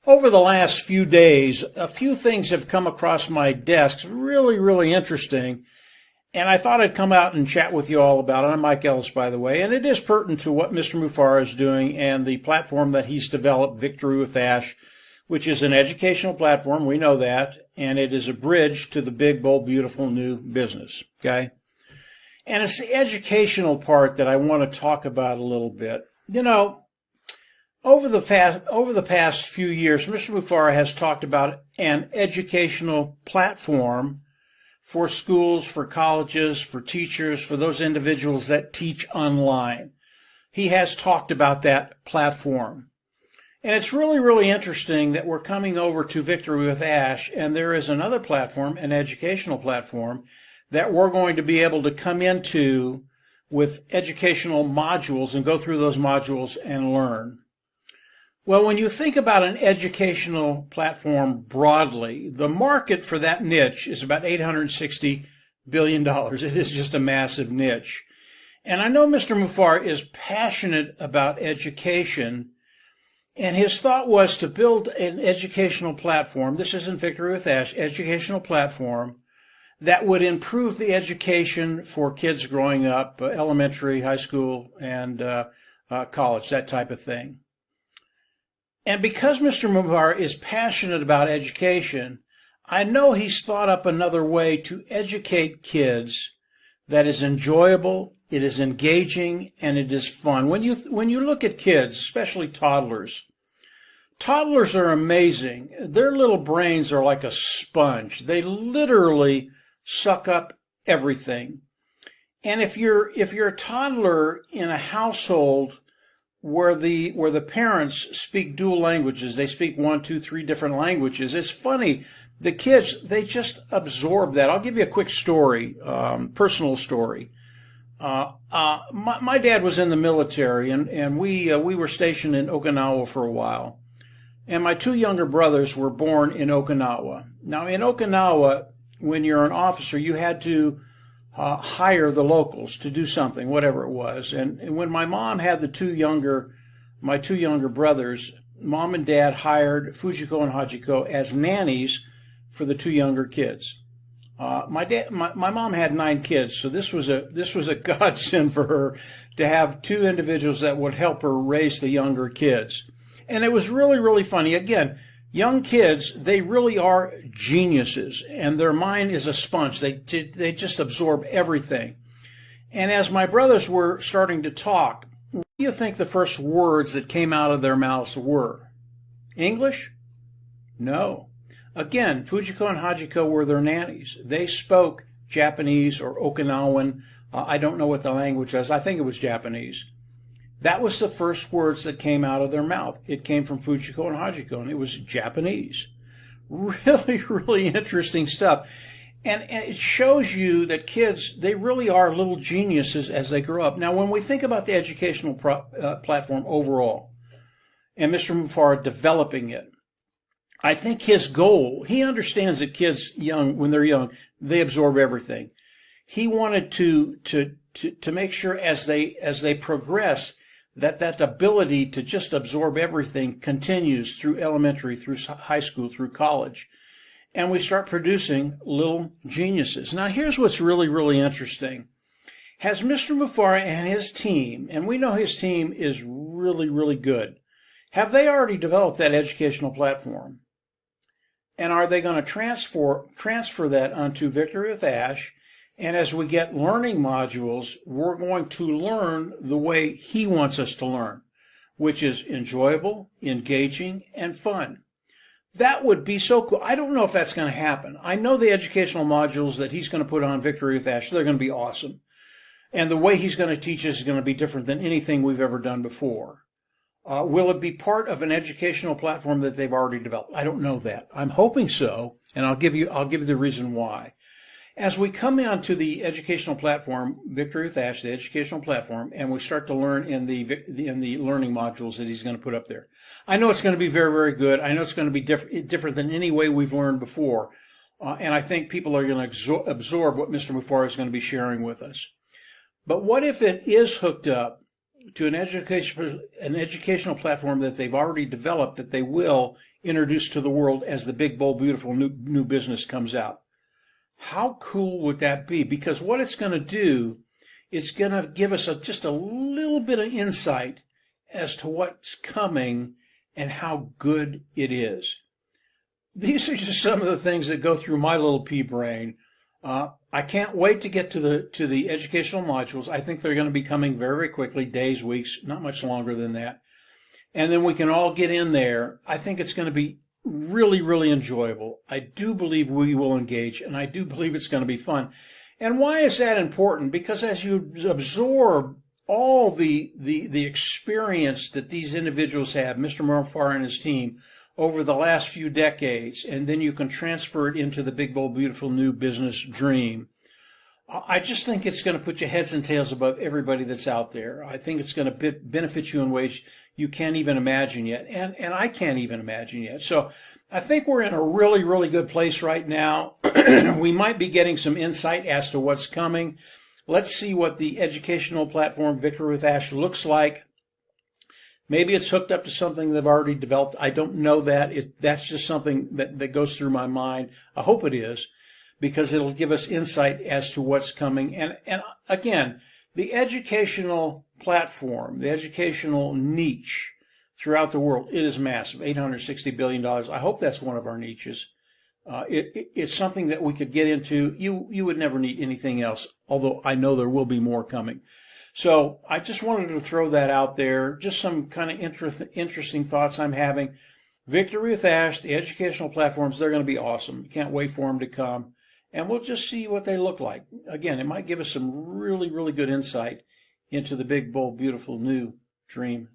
Over the last few days, a few things have come across my desk, really interesting, and I thought I'd come out and chat with you all about it. I'm Mike Ellis, by the way, and it is pertinent to what Mr. Mufareh is doing and the platform that he's developed, Victory with Ash, which is an educational platform, we know that, and it is a bridge to the big, bold, beautiful new business, okay? And it's the educational part that I want to talk about a little bit. You know, over the past few years, Mr. Mufareh has talked about an educational platform for schools, for colleges, for teachers, for those individuals that teach online. He has talked about that platform. And it's really interesting that we're coming over to Victory with Ash, and there is another platform, an educational platform, that we're going to be able to come into with educational modules and go through those modules and learn. Well, when you think about an educational platform broadly, the market for that niche is about $860 billion. It is just a massive niche. And I know Mr. Mufareh is passionate about education, and his thought was to build an educational platform. This isn't Victory with Ash, educational platform that would improve the education for kids growing up, elementary, high school, and college, that type of thing. And because Mr. Mufareh is passionate about education, I know he's thought up another way to educate kids that is enjoyable, it is engaging, and it is fun. When you look at kids, especially toddlers are amazing. Their little brains are like a sponge. They literally suck up everything. And if you're a toddler in a household where the parents speak dual languages, they speak 1, 2, 3 different languages, it's funny. The kids, they just absorb that. I'll give you a quick story, personal story. My dad was in the military, and we were stationed in Okinawa for a while. And my 2 younger brothers were born in Okinawa. Now, in Okinawa, when you're an officer, you had to hire the locals to do something, whatever it was. And when my mom had my two younger brothers, Mom and Dad hired Fujiko and Hajiko as nannies for the 2 younger kids. My mom had 9 kids, so this was a godsend for her to have 2 individuals that would help her raise the younger kids. And it was really funny. Again, young kids, they really are geniuses, and their mind is a sponge. They just absorb everything. And as my brothers were starting to talk, what do you think the first words that came out of their mouths were? English? No. Again, Fujiko and Hajiko were their nannies. They spoke Japanese or Okinawan. I don't know what the language was. I think it was Japanese. That was the first words that came out of their mouth. It came from Fujiko and Hajiko, and it was Japanese. Really interesting stuff. And it shows you that kids, they really are little geniuses as they grow up. Now, when we think about the educational platform overall, and Mr. Mufareh developing it, I think his goal, he understands that kids when they're young, they absorb everything. He wanted to make sure as they progress, that ability to just absorb everything continues through elementary, through high school, through college. And we start producing little geniuses. Now, here's what's really interesting. Has Mr. Mufareh and his team, and we know his team is really good, have they already developed that educational platform? And are they going to transfer that onto Victory with Ash? And as we get learning modules, we're going to learn the way he wants us to learn, which is enjoyable, engaging, and fun. That would be so cool. I don't know if that's going to happen. I know the educational modules that he's going to put on Victory with Ash, they're going to be awesome. And the way he's going to teach us is going to be different than anything we've ever done before. Will it be part of an educational platform that they've already developed? I don't know that. I'm hoping so, and I'll give you the reason why. As we come onto the educational platform, Victory with Ash, the educational platform, and we start to learn in the learning modules that he's going to put up there, I know it's going to be very good. I know it's going to be different than any way we've learned before, and I think people are going to absorb what Mr. Mufareh is going to be sharing with us. But what if it is hooked up to an educational platform that they've already developed that they will introduce to the world as the Big Bold Beautiful new business comes out. How cool would that be? Because what it's going to do is going to give us just a little bit of insight as to what's coming and how good it is. These are just some of the things that go through my little pea brain. I can't wait to get to the educational modules. I think they're going to be coming very, very quickly, days, weeks, not much longer than that. And then we can all get in there. I think it's going to be really, really enjoyable. I do believe we will engage, and I do believe it's going to be fun. And why is that important? Because as you absorb all the experience that these individuals have, Mr. Morfar and his team, over the last few decades, and then you can transfer it into the Big Bold Beautiful new business dream. I just think it's going to put you heads and tails above everybody that's out there. I think it's going to benefit you in ways you can't even imagine yet, and I can't even imagine yet. So I think we're in a really, really good place right now. We might be getting some insight as to what's coming. Let's see what the educational platform Victory with Ash looks like. Maybe it's hooked up to something they've already developed. I don't know that. That's just something that goes through my mind. I hope it is, because it'll give us insight as to what's coming. And again, the educational platform, the educational niche throughout the world, it is massive, $860 billion. I hope that's one of our niches. It's something that we could get into. You would never need anything else, although I know there will be more coming. So I just wanted to throw that out there, just some kind of interesting thoughts I'm having. Victory with Ash, the educational platforms, they're going to be awesome. Can't wait for them to come. And we'll just see what they look like. Again, it might give us some really, really good insight into the Big, Bold, Beautiful new dream